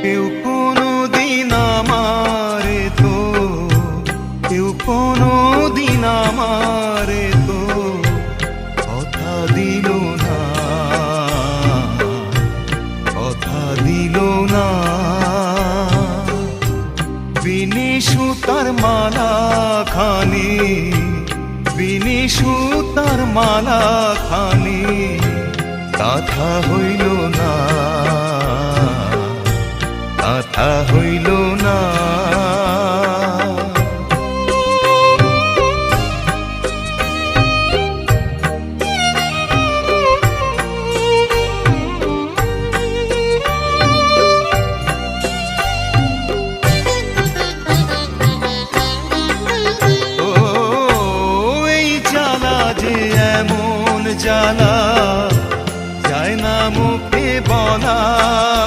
কেউ কোনো দিন আমারে তো, কেউ কোনো দিন আমারে তো কথা দিল না, কথা দিল না। বিনি সুতার মালা খানি, বিনি সুতার মালা খানি কথা হইল না, কথা হইল